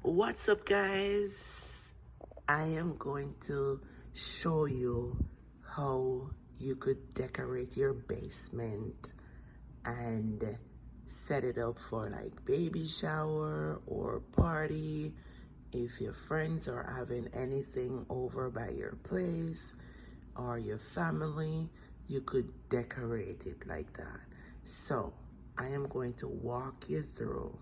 What's up, guys? I am going to show you how you could decorate your basement and set it up for like baby shower or party. If your friends are having anything over by your place or your family, you could decorate it like that. So I am going to walk you through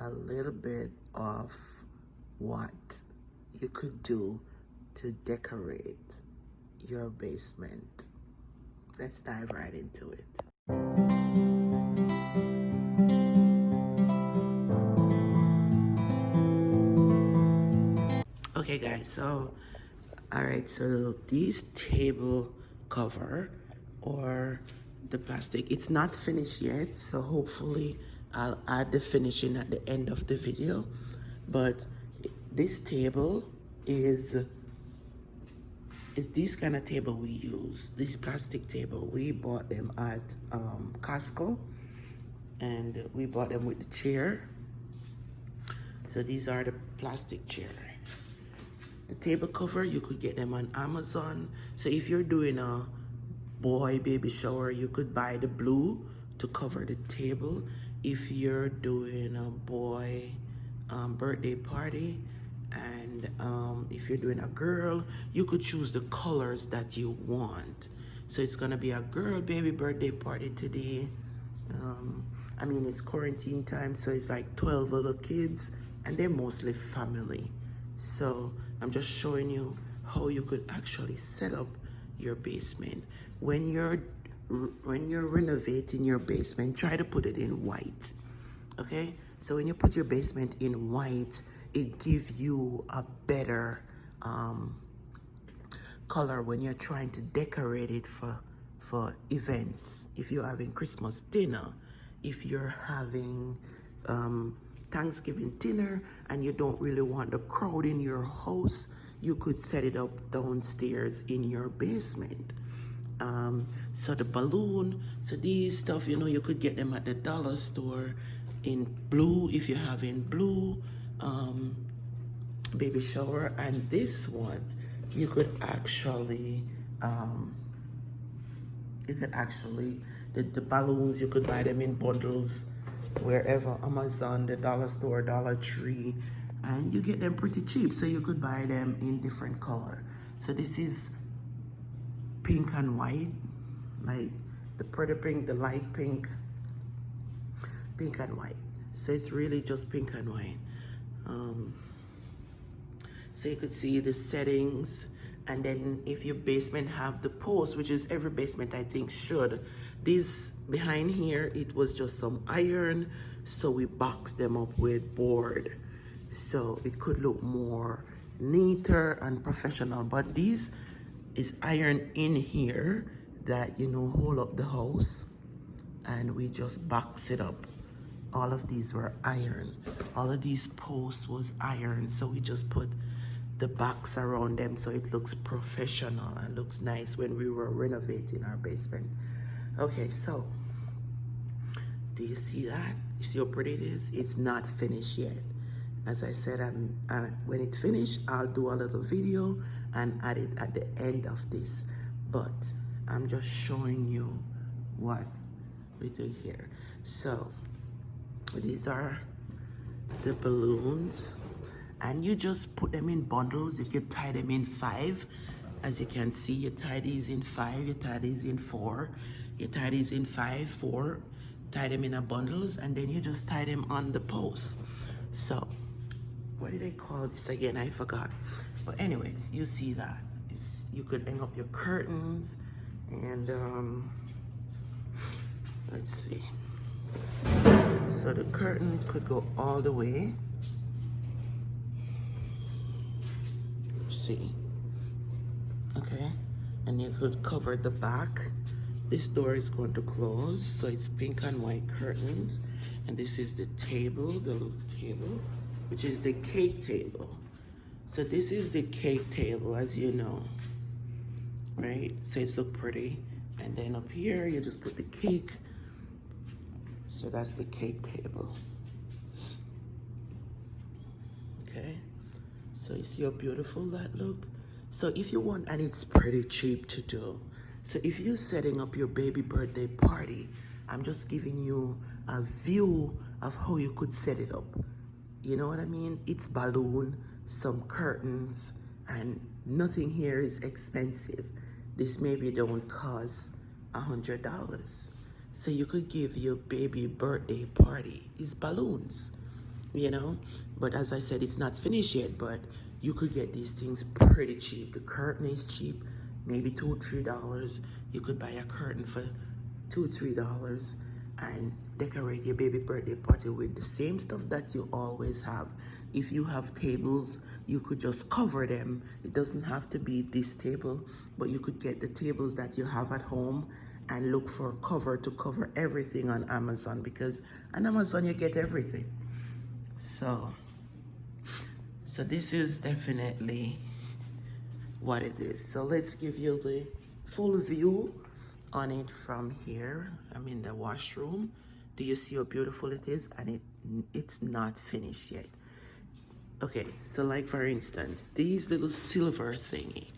a little bit of what you could do to decorate your basement. Let's dive right into it. Okay guys, so alright, so this table cover or the plastic, it's not finished yet, so hopefully I'll add the finishing at the end of the video. But this table is this kind of table we use. This plastic table, we bought them at Costco, and we bought them with the chair. So these are the plastic chair. The table cover, you could get them on Amazon. So if you're doing a boy baby shower, you could buy the blue to cover the table. If you're doing a boy birthday party, and if you're doing a girl, you could choose the colors that you want. So it's gonna be a girl baby birthday party today. I mean, it's quarantine time, so it's like 12 little kids, and they're mostly family. So I'm just showing you how you could actually set up your basement. When you're renovating your basement, try to put it in white. Okay, so when you put your basement in white, it gives you a better color when you're trying to decorate it for events. If you're having Christmas dinner, if you're having Thanksgiving dinner and you don't really want the crowd in your house, you could set it up downstairs in your basement. So the balloon, so these stuff, you could get them at the dollar store in blue if you're having blue baby shower. And this one, you could actually the balloons, you could buy them in bundles wherever, Amazon, the dollar store, Dollar Tree, and you get them pretty cheap. So you could buy them in different color. So this is pink and white, like the pretty pink, the light pink, pink and white. So it's really just pink and white. So you could see the settings, and then if your basement have the post, which is every basement I think should, these behind here, it was just some iron, so we boxed them up with board so it could look more neater and professional. But this is iron in here that hold up the house, and we just box it up. All of these were iron, all of these posts was iron, so we just put the box around them so it looks professional and looks nice when we were renovating our basement. Okay, so do you see that? You see how pretty it is? It's not finished yet. As I said, when it's finished, I'll do a little video and add it at the end of this. But I'm just showing you what we do here. So these are the balloons, and you just put them in bundles. You can tie them in 5. As you can see, you tie these in 5, you tie these in 4, you tie these in 5, 4, tie them in a bundles, and then you just tie them on the post. So what do they call this again? I forgot. But anyways, you see that you could hang up your curtains, and let's see. So the curtain could go all the way. See, okay, and you could cover the back. This door is going to close, so it's pink and white curtains. And this is the table, the little table, which is the cake table. So this is the cake table, as you know, right? So it's look pretty. And then up here, you just put the cake. So that's the cake table. So you see how beautiful that look? So if you want, and it's pretty cheap to do. So if you're setting up your baby birthday party, I'm just giving you a view of how you could set it up. You know what I mean? It's balloon, some curtains, and nothing here is expensive. This maybe don't cost $100. So you could give your baby birthday party is balloons, you know. But as I said, it's not finished yet, but you could get these things pretty cheap. The curtain is cheap, maybe $2 or $3. You could buy a curtain for $2 or $3 and decorate your baby birthday party with the same stuff that you always have. If you have tables, you could just cover them. It doesn't have to be this table, but you could get the tables that you have at home and look for a cover to cover everything on Amazon, because on Amazon you get everything. So this is definitely what it is. So let's give you the full view on it from here. I'm in the washroom. Do you see how beautiful it is? And it's not finished yet. Okay, so like for instance, these little silver thingy,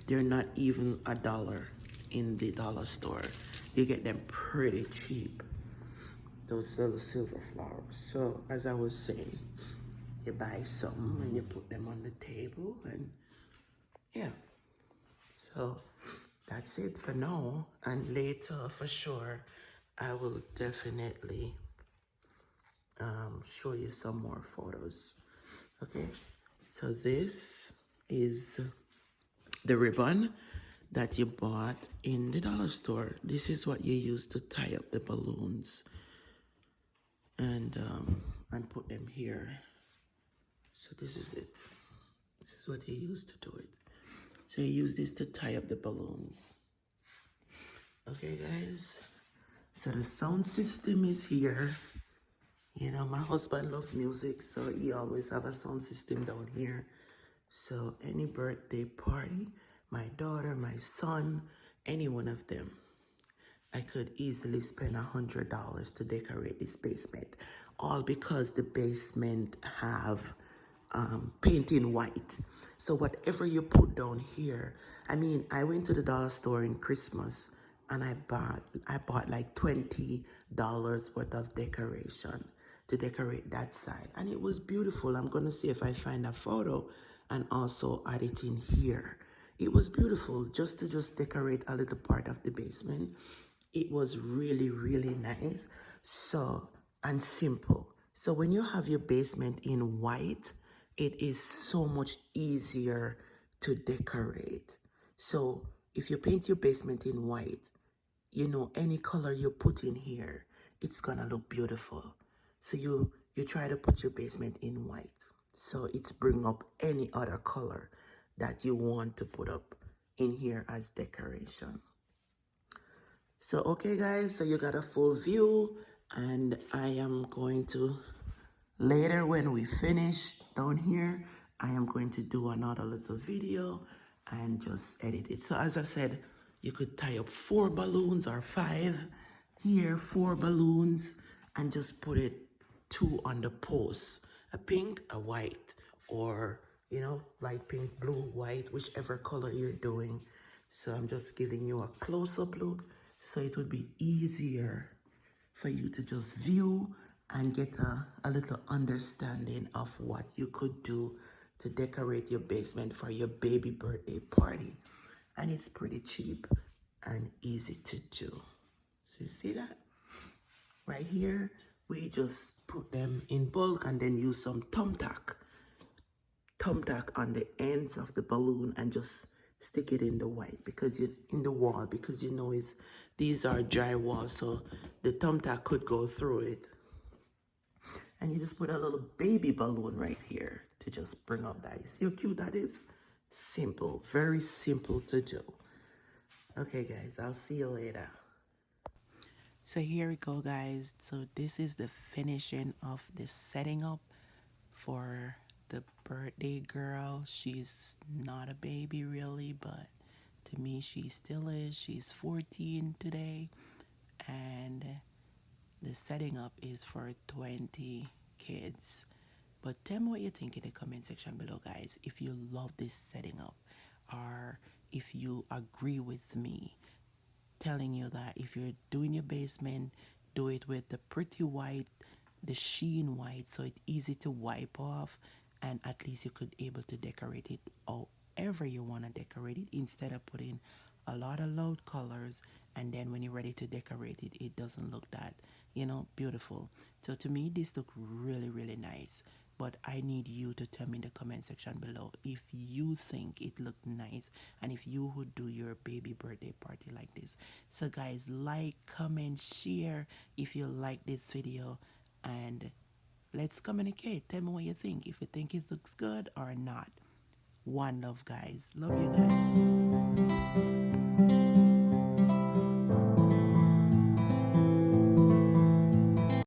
they're not even $1 in the dollar store. You get them pretty cheap, those little silver flowers. So as I was saying, you buy some and you put them on the table, and yeah. So that's it for now, and later for sure I will definitely show you some more photos. Okay, so this is the ribbon that you bought in the dollar store. This is what you use to tie up the balloons and put them here. So this is it. This is what you use to do it. So you use this to tie up the balloons. Okay, guys. So the sound system is here. You know, my husband loves music, so he always have a sound system down here. So any birthday party, my daughter, my son, any one of them, I could easily spend $100 to decorate this basement, all because the basement have paint in white. So whatever you put down here, I mean, I went to the dollar store in Christmas and I bought like $20 worth of decoration to decorate that side, and it was beautiful. I'm gonna see if I find a photo and also add it in here. It was beautiful just to decorate a little part of the basement. It was really, really nice. So, and simple. So when you have your basement in white, it is so much easier to decorate. So if you paint your basement in white, you know, any color you put in here, it's gonna look beautiful. So you try to put your basement in white, so it's bring up any other color that you want to put up in here as decoration. So okay guys, so you got a full view, and I am going to, later when we finish down here, I am going to do another little video and just edit it. So as I said, you could tie up 4 balloons or 5 here, 4 balloons, and just put it 2 on the post, a pink, a white, or you know, light pink, blue, white, whichever color you're doing. So I'm just giving you a close-up look so it would be easier for you to just view and get a little understanding of what you could do to decorate your basement for your baby birthday party. And it's pretty cheap and easy to do. So you see that? Right here, we just put them in bulk and then use some thumbtack on the ends of the balloon and just stick it in the white, because you in the wall, because you know these are dry walls, so the thumbtack could go through it. And you just put a little baby balloon right here to just bring up that. You see how cute that is? Simple, very simple to do. Okay guys, I'll see you later. So here we go guys. So this is the finishing of the setting up for the birthday girl. She's not a baby really, but to me she still is. She's 14 today, and the setting up is for 20 kids. But tell me what you think in the comment section below, guys. If you love this setting up, or if you agree with me telling you that if you're doing your basement, do it with the pretty white, the sheen white, so it's easy to wipe off, and at least you could able to decorate it however you want to decorate it, instead of putting a lot of loud colors, and then when you're ready to decorate it, it doesn't look that, beautiful. So to me, this look really, really nice. But I need you to tell me in the comment section below if you think it looked nice, and if you would do your baby birthday party like this. So guys, like, comment, share if you like this video, and let's communicate. Tell me what you think, if you think it looks good or not. One love, guys. Love you guys.